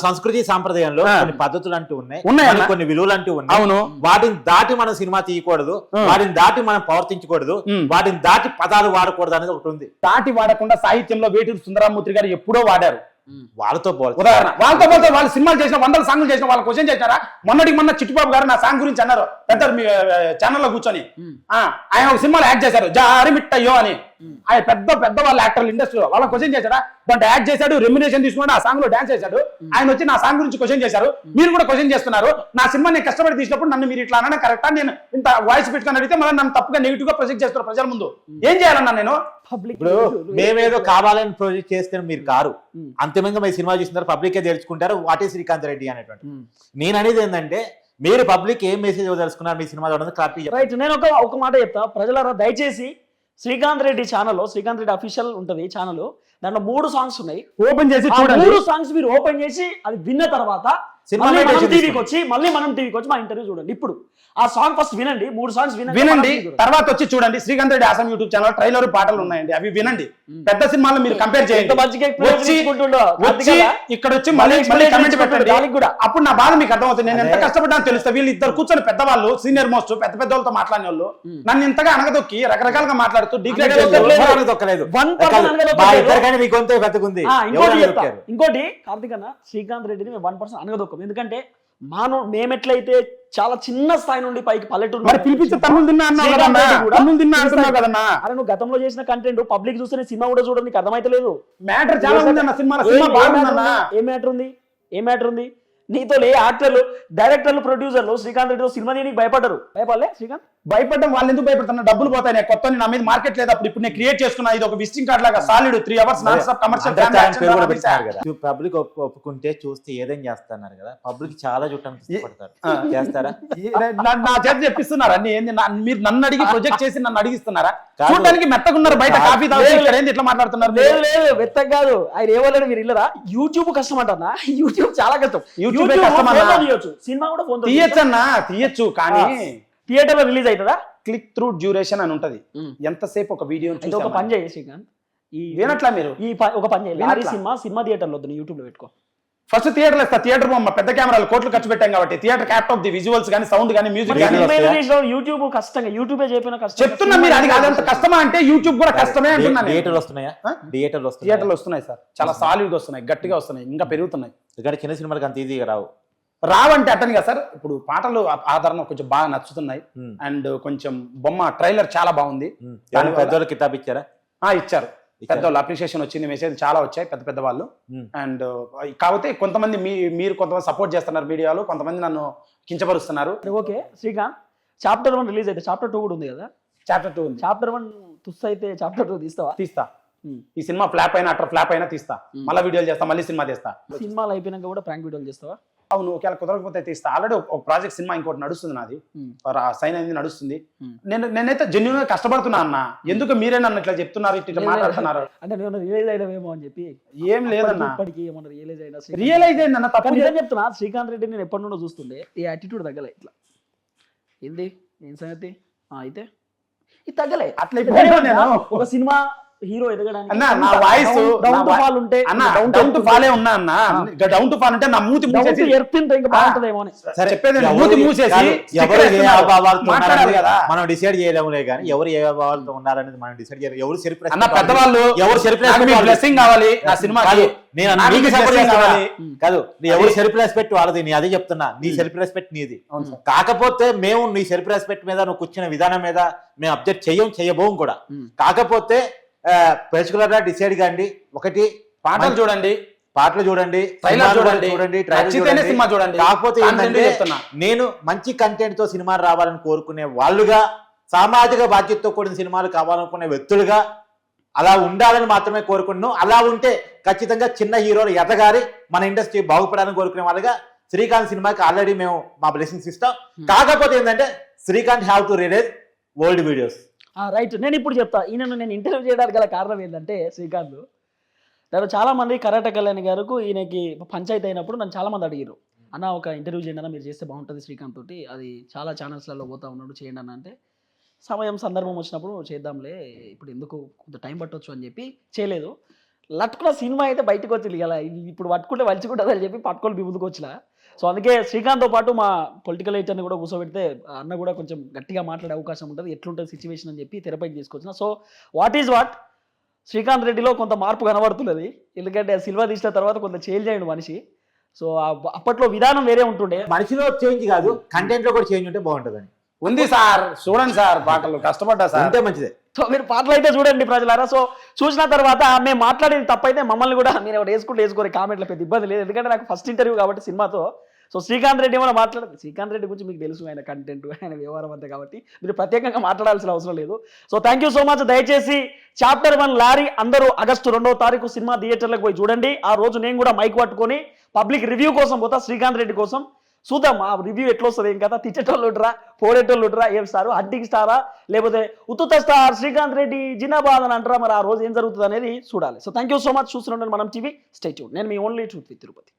సంస్కృతి సాంప్రదాయంలో కొన్ని పద్ధతులు అంటూ ఉన్నాయి, కొన్ని విలువలు అంటూ ఉన్నాయి. అవును, వాటిని దాటి మనం సినిమా తీయకూడదు, వాటిని దాటి మనం ప్రవర్తించకూడదు, వాటిని దాటి పదాలు వాడకూడదు అనేది ఒకటి ఉంది. దాటి వాడకుండా సాహిత్యంలో వేటూరు సుందరరామూర్తి గారు ఎప్పుడో వాడారు. వాళ్ళతో ఉదాహరణ, వాళ్ళతో పోతే వాళ్ళు సినిమాలు చేసిన 100 సాంగ్లు చేసిన వాళ్ళు క్వశ్చన్ చేశారా? మొన్న చిట్టుబాబు గారు నా సాంగ్ గురించి అన్నారు పెద్ద ఛానల్లో కూర్చొని. ఆయన ఒక సినిమాలో యాక్ట్ చేశారు, జారి మిట్టయ్యో అని. ఆయన పెద్ద వాళ్ళ యాక్టర్లు ఇండస్ట్రీలో వాళ్ళ క్వశ్చన్ చేశారా? దాంట్లో యాక్ట్ చేశాడు, రెమ్యునేషన్ తీసుకున్నాడు, ఆ సాంగ్ లో డాన్స్ చేశాడు. ఆయన వచ్చి నా సాంగ్ గురించి క్వశ్చన్ చేశారు. మీరు కూడా క్వశ్చన్ చేస్తున్నారు. నా సినిమా నేను కష్టపడి తీసినప్పుడు నన్ను మీరు ఇట్లా అనడం కరెక్టా? నేను ఇంత వాయిస్ పెట్టుకుని అడిగితే మళ్ళీ నన్ను తప్పుగా నెగిటివ్ గా ప్రొజెక్ట్ చేస్తారు ప్రజల ముందు. ఏం చేయాలన్నా నేను? ఇప్పుడు మేమేదో కావాలని ప్రొజెక్ట్ చేస్తే మీరు కారు, అంతిమంగా మీ సినిమా చూసిన పబ్లికే తెలుసుకుంటారు వాట్ ఈస్ శ్రీకాంత్ రెడ్డి అనేటువంటి. నేను అనేది ఏంటంటే, మీరు పబ్లిక్ ఏం మెసేజ్ తెలుసుకున్నారు మీ సినిమా క్లారిటీ. రైట్, నేను ఒక మాట చెప్తా ప్రజలారా, దయచేసి శ్రీకాంత్ రెడ్డి ఛానల్లో, శ్రీకాంత్ రెడ్డి అఫీషియల్ ఉంటుంది ఛానల్, దాంట్లో 3 సాంగ్స్ ఉన్నాయి. ఓపెన్ చేసి 3 సాంగ్స్ మీరు ఓపెన్ చేసి అది విన్న తర్వాత టీవీకి వచ్చి మనం టీవీకి వచ్చి మా ఇంటర్వ్యూ చూడండి. ఇప్పుడు ఆ సాంగ్ ఫస్ట్ వినండి, 3 సాంగ్స్ వినండి, తర్వాత వచ్చి చూడండి. Srikanth Reddy awesome YouTube channel trailer పాటలు ఉన్నాయండి, అవి వినండి. పెద్ద సినిమాలో మీరు కంపేర్ చేయండి. ఇక్కడ వచ్చి మళ్ళీ కమెంట్ పెట్టండి కూడా, అప్పుడు నా బాధ మీకు అర్థమవుతుంది. నేను ఎంత కష్టపడ్డాను తెలుస్తా. వీళ్ళు ఇద్దరు కూర్చొని పెద్దవాళ్ళు, సీనియర్ మోస్ట్ పెద్ద వాళ్ళతో మాట్లాడిన వాళ్ళు నన్ను ఇంతగా అనగదొక్కి రకరకాలుగా మాట్లాడుతూ డిగ్రేడ్ ఇంకోటి కార్తీక్ అన్న, శ్రీకాంత్ రెడ్డిని 1% అనగదొక్కం. ఎందుకంటే మేమెట్లయితే చాలా చిన్న స్థాయి నుండి పైకి పల్లెటూరు నువ్వు గతంలో చేసిన కంటెంట్ పబ్లిక్ చూస్తే సినిమా కూడా చూడడం నీకు అర్థమైతలేదు. మ్యాటర్ చాలా ఉంది, ఏ మ్యాటర్ ఉంది? నీతో యాక్టర్లు, డైరెక్టర్లు, ప్రొడ్యూసర్లు శ్రీకాంత్ రెడ్డి సినిమా నీకు భయపడ్డారు. భయపడలే శ్రీకాంత్? భయపడ్డం వాళ్ళు ఎందుకు భయపడుతున్నా? డబ్బులు పోతాయి. నేను కొత్త నా మీద మార్కెట్ లేదు. అప్పుడు ఇప్పుడు నేను క్రియేట్ చేసుకున్నా. ఇది ఒక విజిటింగ్ కార్డ్ లాగా solid 3 hours non stop commercial. Public ఒప్పుకుంటే చూస్తే ఏదైనా చేస్తున్నారు కదా, పబ్లిక్ చాలా చుట్టానికి చేస్తారా? నా చేత చెప్పిస్తున్నారు అన్ని. ఏంది మీరు నన్ను అడిగి ప్రొజెక్ట్ చేసి నన్ను అడిగిస్తున్నారా? చూడడానికి మెత్తగున్నారు, బయట కాఫీ తాగుతారు, ఎట్లా మాట్లాడుతున్నారు? లేదు మెత్తగా కాదు. ఆయన ఏమన్నాడు మీరు ఇల్లరా? యూట్యూబ్ కష్టం అంటన్నా. యూట్యూబ్ చాలా కష్టం. సినిమా కూడా ఫోన్ తీయచ్చన్నా, తీయచ్చు, కానీ థియేటర్ లో రిలీజ్ అవుతుందా? క్లిక్ త్రూ డ్యూరేషన్ అని ఉంటది. ఎంతసేపు ఒక వీడియో ఒక పని చేయ శ్రీకాంత్, వినట్లా మీరు? ఒక పని చేయాలి, లారీ సినిమా థియేటర్ లో యూట్యూబ్ లో పెట్టుకో. ఫస్ట్ థియేటర్లో ఇస్తా. థియేటర్ బొమ్మ పెద్ద కెమెరాలు కోట్లు ఖర్చు పెట్టాం కాబట్టి థియేటర్ క్యాప్టాప్ ది విజువల్స్ కానీ సౌండ్ కానీ మ్యూజిక్ మరి కానీ సినిమా మీద చేసినావు, యూట్యూబ్ కష్టంగా, యూట్యూబే చెప్పిన కష్టం. చెప్తున్నా మీరు అది కాదంత కష్టమా అంటే యూట్యూబ్ కూడా కష్టమే అంటున్నాను. థియేటర్లు వస్తున్నాయా? థియేటర్లు వస్తున్నాయి సార్, చాలా సాలిడ్ వస్తున్నాయి, గట్టిగా వస్తున్నాయి, ఇంకా పెరుగుతున్నాయి. ఇక్కడ చిన్న సినిమాలకు అంత ఈజీగా రావు. రావంటే అట్టని కదా సార్, ఇప్పుడు పాటలు ఆదరణ కొంచెం బాగా నచ్చుతున్నాయి. అండ్ కొంచెం బొమ్మ ట్రైలర్ చాలా బాగుంది. పెద్దోళ్ళు కితాబ్ ఇచ్చారా? ఇచ్చారు, పెద్దవాళ్ళు అప్రిషియేషన్ వచ్చింది, మెసేజ్ చాలా వచ్చాయి పెద్ద పెద్ద వాళ్ళు. అండ్ కాకపోతే కొంతమంది మీరు కొంతమంది సపోర్ట్ చేస్తున్నారు మీడియాలో, కొంతమంది నన్ను కించపరుస్తున్నారు. ఓకే శ్రీకాంత్, చాప్టర్ 1 రిలీజ్ అయితే చాప్టర్ 2 కూడా ఉంది కదా? చాప్టర్ 2 ఉంది. చాప్టర్ 1 తుస్ అయితే చాప్టర్ 2 తీస్తావా? తీస్తా. ఈ సినిమా ఫ్లాప్ అయినా అట్లా ఫ్లాప్ అయినా తీస్తా, మళ్ళీ వీడియోలు చేస్తా, మళ్ళీ సినిమా తీస్తా. సినిమాలు అయిపోయినాక కూడా ప్రాంక్ వీడియోలు చేస్తావా? అవును, ఒకవేళ కుదరకపోతే తీస్తా. ఆల్రెడీ ఒక ప్రాజెక్ట్ సినిమా ఇంకోటి నడుస్తుంది, నాది సైన్ అయింది, నడుస్తుంది. నేనైతే జెన్యున్ గా కష్టపడుతున్నా అన్న. ఎందుకు మీరే నన్ను ఇట్లా చెప్తున్నారు, ఇట్లా మాట్లాడుతున్నారు? అంటే నేను రియలైజ్ అయినావేమో అని చెప్పి. ఏం లేదన్న, ఇప్పటికి ఏమన్నా రియలైజ్ అయినా? రియలైజ్ అయిందన్న, తప్ప నిజం చెప్తున్నా. శ్రీకాంత్ రెడ్డి నేను ఎప్పటి నుండో చూస్తుండే, ఈ యాటిట్యూడ్ తగ్గలే. ఇట్లా ఏంది ఏం సంగతి అయితే ఇది తగ్గలే. అట్లా ఒక సినిమా హీరో ఎదగడానికి అన్న నా వాయిస్ డౌన్ టు ఫాల్ ఉంటే, డౌన్ టు ఫాలే ఉన్నా అన్న. డౌన్ టు ఫాల్ అంటే నా మూతి మూసేసి ఎర్తింటే ఇంకా బాగుంటదేమో అని చెప్పేది. మూతి మూసేసి ఎవరు ఏ అభావాలతో మాట్లాడాలి కదా, మనం డిసైడ్ చేయలేములే కానీ ఎవరు ఏ అభావాలతో ఉన్నారనేది మనం డిసైడ్ చేయలేము. ఎవరు సెల్ఫ్ అన్న పెద్దవాళ్ళు, ఎవరు సెల్ఫ్ బ్లెస్సింగ్ కావాలి నా సినిమాకి. నేను కాదు, ఎవరు సెల్ఫ్ రెస్పెక్ట్ వాళ్ళది, నీ అదే చెప్తున్నా. నీ సెల్ఫ్ రెస్పెక్ట్ నీది. కాకపోతే మేము నీ సెల్ఫ్ రెస్పెక్ట్ మీద నువ్వు కూర్చున్న విధానం మీద మేము అబ్జెక్ట్ చేయబోం కూడా. కాకపోతే పర్టికులర్ గా డిసైడ్ కాండి. ఒకటి పాటలు చూడండి, ట్రైలర్ సినిమా చూడండి. కాకపోతే ఏంటంటే నేను మంచి కంటెంట్ తో సినిమాలు రావాలని కోరుకునే వాళ్ళుగా, సామాజిక బాధ్యతతో కూడిన సినిమాలు కావాలనుకునే వ్యక్తులుగా అలా ఉండాలని మాత్రమే కోరుకున్నాను. అలా ఉంటే ఖచ్చితంగా చిన్న హీరోలు ఎదగాలి, మన ఇండస్ట్రీ బాగుపడాలని కోరుకునే వాళ్ళుగా శ్రీకాంత్ సినిమాకి ఆల్రెడీ మేము మా బ్లెస్సింగ్స్ ఇస్తాం. కాకపోతే ఏంటంటే Srikanth have to release old videos. Right, నేను ఇప్పుడు చెప్తా. ఈయనను నేను ఇంటర్వ్యూ చేయడానికి గల కారణం ఏంటంటే, శ్రీకాంత్ నన్ను చాలా మంది కరాటే కళ్యాణ్ గారికి ఈయనకి పంచాయతీ అయినప్పుడు నన్ను చాలా మంది అడిగారు, అన్న ఒక ఇంటర్వ్యూ చేయండి అన్న, మీరు చేస్తే బాగుంటుంది శ్రీకాంత్ తోటి, అది చాలా ఛానల్స్లలో పోతా ఉన్నాడు, చేయండి అన్న అంటే సమయం సందర్భం వచ్చినప్పుడు చేద్దాంలే, ఇప్పుడు ఎందుకు కొంత టైం పట్టవచ్చు అని చెప్పి చేయలేదు. లట్టుకున్న సినిమా అయితే బయటకు వచ్చింది కదా, ఇప్పుడు పట్టుకుంటే వలిచుకుంటుంది అని చెప్పి పట్టుకొని ముందుకు వచ్చినా. సో అందుకే శ్రీకాంత్తో పాటు మా పొలిటికల్ ఎడిటర్ని కూడా కూర్చోబెడితే అన్న కూడా కొంచెం గట్టిగా మాట్లాడే అవకాశం ఉంటుంది, ఎట్లుంటుంది సిచ్యువేషన్ అని చెప్పి తెరపైకి తీసుకొచ్చిన. So what is what, Srikanth రెడ్డిలో కొంత మార్పు కనబడుతున్నది. ఎందుకంటే సినిమా తీసిన తర్వాత కొంత చేంజ్ అయ్యాడు మనిషి. సో అప్పట్లో విధానం వేరే ఉంటుండే. మనిషిలో చేంజ్ కాదు, కంటెంట్ లో కూడా చేంజ్ ఉంటే బాగుంటుందని ఉంది సార్. చూడండి సార్, పాటలు కష్టపడ్డా సార్, అంతే మంచిదే. సో మీరు పాటలు అయితే చూడండి ప్రజలారా. సో చూసిన తర్వాత మేము మాట్లాడేది తప్పైతే మమ్మల్ని కూడా మీరు ఎవరు వేసుకోరు కామెంట్లో, పెద్ద ఇబ్బంది లేదు. ఎందుకంటే నాకు ఫస్ట్ ఇంటర్వ్యూ కాబట్టి సినిమాతో. సో శ్రీకాంత్ రెడ్డి ఏమైనా మాట్లాడదు, శ్రీకాంత్ రెడ్డి గురించి మీకు తెలుసు, ఆయన కంటెంట్, ఆయన వ్యవహారం అంతే, కాబట్టి మీరు ప్రత్యేకంగా మాట్లాడాల్సిన అవసరం లేదు. So thank you so much. దయచేసి చాప్టర్ 1 లారీ అందరూ ఆగస్టు 2వ తారీఖు సినిమా థియేటర్లకు పోయి చూడండి. ఆ రోజు నేను కూడా మైక్ పట్టుకొని పబ్లిక్ రివ్యూ కోసం పోతా, శ్రీకాంత్ రెడ్డి కోసం. చూద్దాం ఆ రివ్యూ ఎట్లా వస్తుంది, ఏం కదా, తిట్టేటోళ్ళు ఉంటారా, పోడేటోళ్ళు ఉంటారా, ఏం స్టారు, హంటింగ్ స్టారా, లేకపోతే ఉత్తుత స్టార్ శ్రీకాంత్ రెడ్డి జినాబాద్ అని అంటారా, మరి ఆ రోజు ఏం జరుగుతుంది అనేది చూడాలి. So thank you so much. చూస్తున్నాను మనం టీవీ, స్టే ట్యూన్. నేను మీ ఓన్లీ ట్రూత్ విత్ తిరుపతి.